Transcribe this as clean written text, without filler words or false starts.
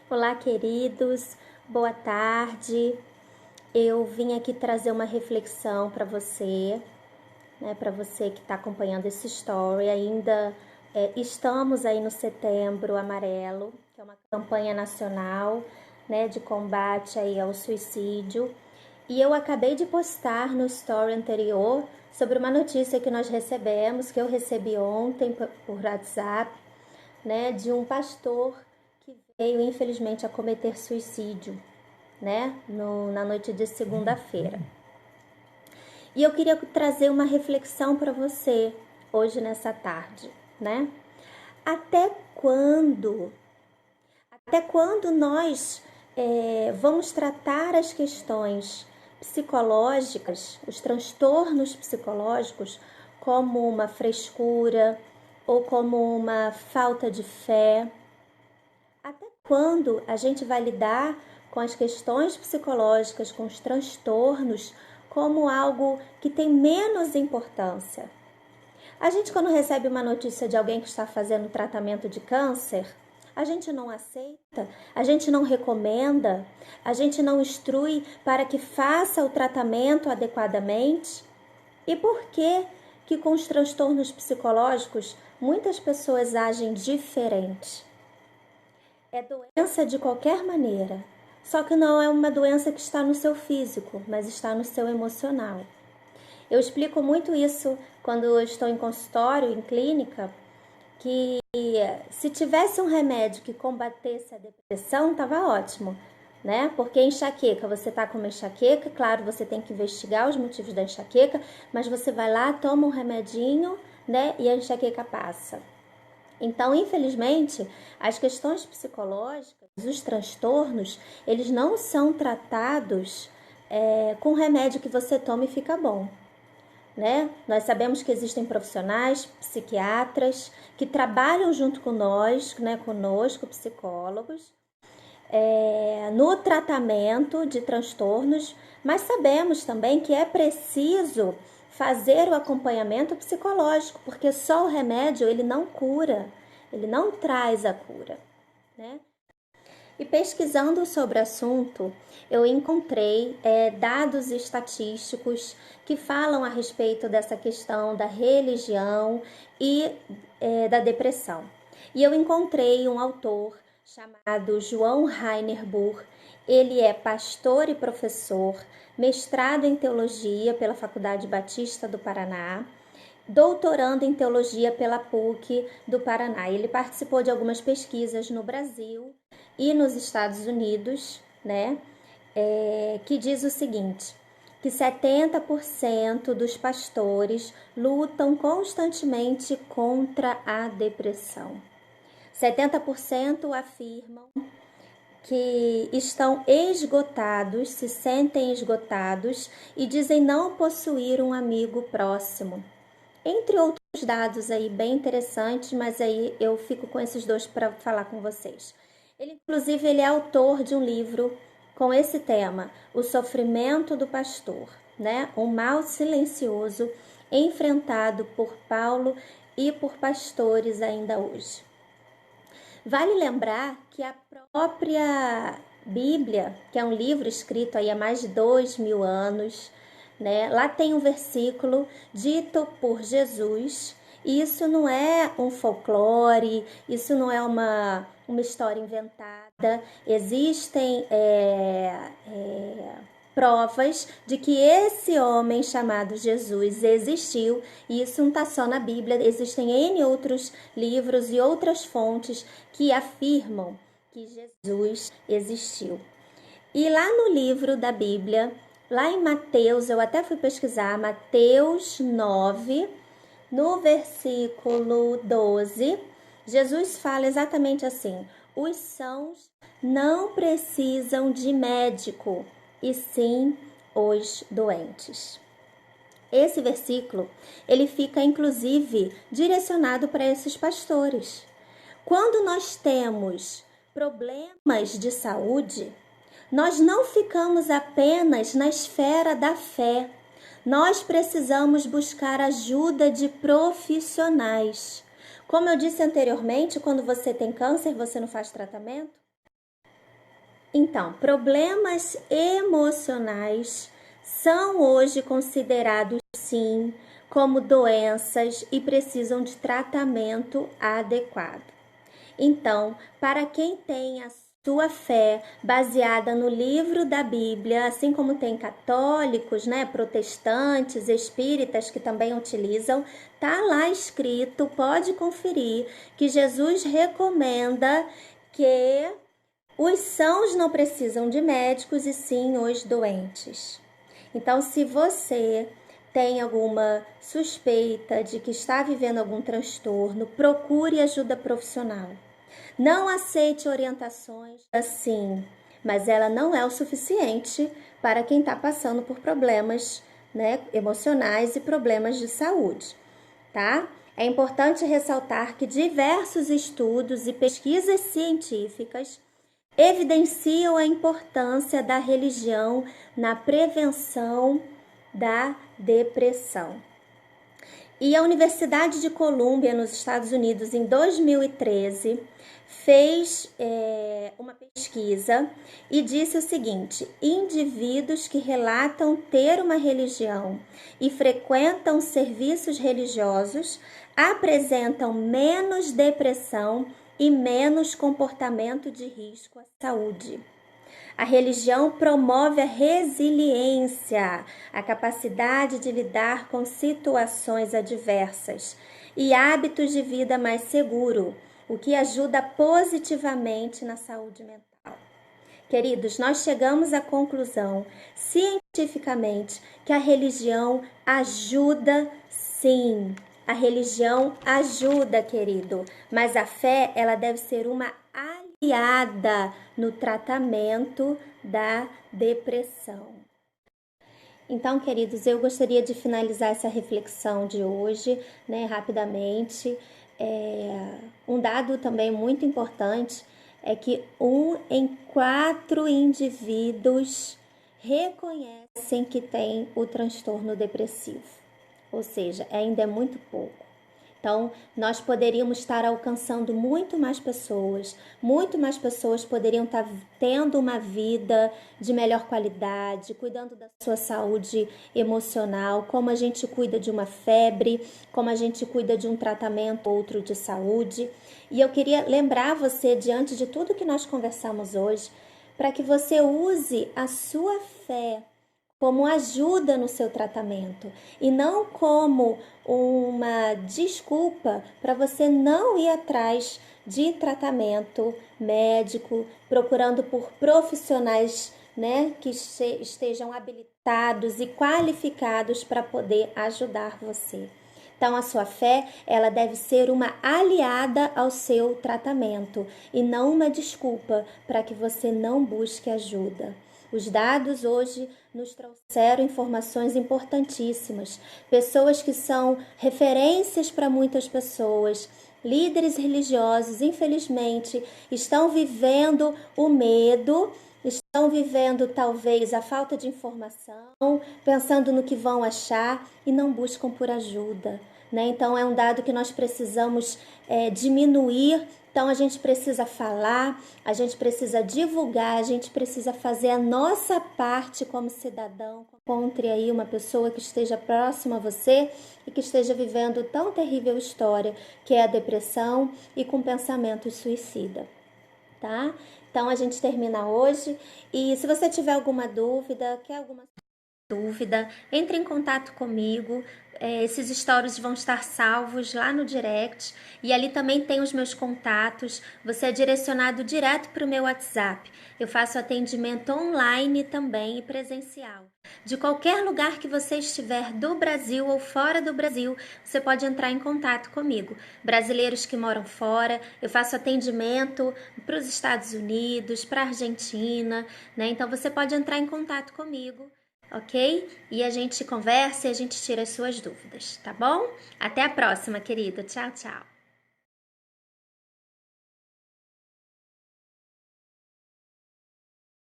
Olá, queridos, boa tarde. Eu vim aqui trazer uma reflexão para você, né? Para você que está acompanhando esse story. Ainda estamos aí no Setembro Amarelo, que é uma campanha nacional, né, de combate aí ao suicídio. E eu acabei de postar no story anterior sobre uma notícia que nós recebemos, que eu recebi ontem por WhatsApp, né, de um pastor que veio infelizmente a cometer suicídio, né, na noite de segunda-feira. E eu queria trazer uma reflexão para você hoje nessa tarde, né? Até quando? Até quando nós vamos tratar as questões psicológicas, os transtornos psicológicos, como uma frescura ou como uma falta de fé? Até quando a gente vai lidar com as questões psicológicas, com os transtornos, como algo que tem menos importância? A gente, quando recebe uma notícia de alguém que está fazendo tratamento de câncer, a gente não aceita, a gente não recomenda, a gente não instrui para que faça o tratamento adequadamente. E por que com os transtornos psicológicos muitas pessoas agem diferente? É doença de qualquer maneira, só que não é uma doença que está no seu físico, mas está no seu emocional. Eu explico muito isso quando eu estou em consultório, em clínica, que se tivesse um remédio que combatesse a depressão, estava ótimo, né? Porque enxaqueca, você está com uma enxaqueca, claro, você tem que investigar os motivos da enxaqueca, mas você vai lá, toma um remedinho, né? E a enxaqueca passa. Então, infelizmente, as questões psicológicas, os transtornos, eles não são tratados com remédio que você toma e fica bom, né? Nós sabemos que existem profissionais, psiquiatras, que trabalham junto com nós, né, conosco, psicólogos, no tratamento de transtornos, mas sabemos também que é preciso fazer o acompanhamento psicológico, porque só o remédio ele não cura, ele não traz a cura, né? E pesquisando sobre o assunto, eu encontrei dados estatísticos que falam a respeito dessa questão da religião e da depressão. E eu encontrei um autor chamado João Rainer Burr. Ele é pastor e professor, mestrado em teologia pela Faculdade Batista do Paraná, doutorando em teologia pela PUC do Paraná. Ele participou de algumas pesquisas no Brasil e nos Estados Unidos, né, que diz o seguinte, que 70% dos pastores lutam constantemente contra a depressão. 70% afirmam que estão esgotados, se sentem esgotados e dizem não possuir um amigo próximo. Entre outros dados aí bem interessantes, mas aí eu fico com esses dois para falar com vocês. Inclusive, ele é autor de um livro com esse tema, O Sofrimento do Pastor, né? Um mal silencioso enfrentado por Paulo e por pastores ainda hoje. Vale lembrar que a própria Bíblia, que é um livro escrito aí há mais de 2000 anos, né? Lá tem um versículo dito por Jesus, e isso não é um folclore, isso não é uma história inventada. Existem provas de que esse homem chamado Jesus existiu, e isso não está só na Bíblia, existem N outros livros e outras fontes que afirmam que Jesus existiu. E lá no livro da Bíblia, lá em Mateus, eu até fui pesquisar, Mateus 9, no versículo 12, Jesus fala exatamente assim: os sãos não precisam de médico, e sim os doentes. Esse versículo, ele fica inclusive direcionado para esses pastores. Quando nós temos problemas de saúde, nós não ficamos apenas na esfera da fé. Nós precisamos buscar ajuda de profissionais. Como eu disse anteriormente, quando você tem câncer, você não faz tratamento? Então, problemas emocionais são hoje considerados, sim, como doenças e precisam de tratamento adequado. Então, para quem tem a sua fé baseada no livro da Bíblia, assim como tem católicos, né, protestantes, espíritas que também utilizam, tá lá escrito, pode conferir, que Jesus recomenda que os sãos não precisam de médicos e sim os doentes. Então, se você tem alguma suspeita de que está vivendo algum transtorno, procure ajuda profissional. Não aceite orientações assim, mas ela não é o suficiente para quem está passando por problemas, né, emocionais e problemas de saúde, tá? É importante ressaltar que diversos estudos e pesquisas científicas evidenciam a importância da religião na prevenção da depressão. E a Universidade de Colômbia, nos Estados Unidos, em 2013, fez uma pesquisa e disse o seguinte: indivíduos que relatam ter uma religião e frequentam serviços religiosos apresentam menos depressão e menos comportamento de risco à saúde. A religião promove a resiliência, a capacidade de lidar com situações adversas e hábitos de vida mais seguro, o que ajuda positivamente na saúde mental. Queridos, nós chegamos à conclusão, cientificamente, que a religião ajuda sim. A religião ajuda, querido, mas a fé, ela deve ser uma aliada no tratamento da depressão. Então, queridos, eu gostaria de finalizar essa reflexão de hoje, né, rapidamente. Um dado também muito importante é que 1 em 4 indivíduos reconhecem que tem o transtorno depressivo. Ou seja, ainda é muito pouco. Então, nós poderíamos estar alcançando muito mais pessoas poderiam estar tendo uma vida de melhor qualidade, cuidando da sua saúde emocional, como a gente cuida de uma febre, como a gente cuida de um tratamento outro de saúde. E eu queria lembrar você, diante de tudo que nós conversamos hoje, para que você use a sua fé como ajuda no seu tratamento e não como uma desculpa para você não ir atrás de tratamento médico, procurando por profissionais, né, que estejam habilitados e qualificados para poder ajudar você. Então, a sua fé, ela deve ser uma aliada ao seu tratamento e não uma desculpa para que você não busque ajuda. Os dados hoje nos trouxeram informações importantíssimas. Pessoas que são referências para muitas pessoas, líderes religiosos, infelizmente, estão vivendo o medo, estão vivendo talvez a falta de informação, pensando no que vão achar e não buscam por ajuda, né? Então, é um dado que nós precisamos diminuir. Então, a gente precisa falar, a gente precisa divulgar, a gente precisa fazer a nossa parte como cidadão. Encontre aí uma pessoa que esteja próxima a você e que esteja vivendo tão terrível história, que é a depressão e com pensamentos suicida, tá? Então, a gente termina hoje e se você tiver alguma dúvida, entre em contato comigo. Esses stories vão estar salvos lá no direct e ali também tem os meus contatos. Você é direcionado direto para o meu WhatsApp. Eu faço atendimento online também e presencial. De qualquer lugar que você estiver, do Brasil ou fora do Brasil, você pode entrar em contato comigo. Brasileiros que moram fora, eu faço atendimento para os Estados Unidos, para a Argentina, né? Então você pode entrar em contato comigo. Ok? E a gente conversa e a gente tira as suas dúvidas, tá bom? Até a próxima, querida. Tchau, tchau.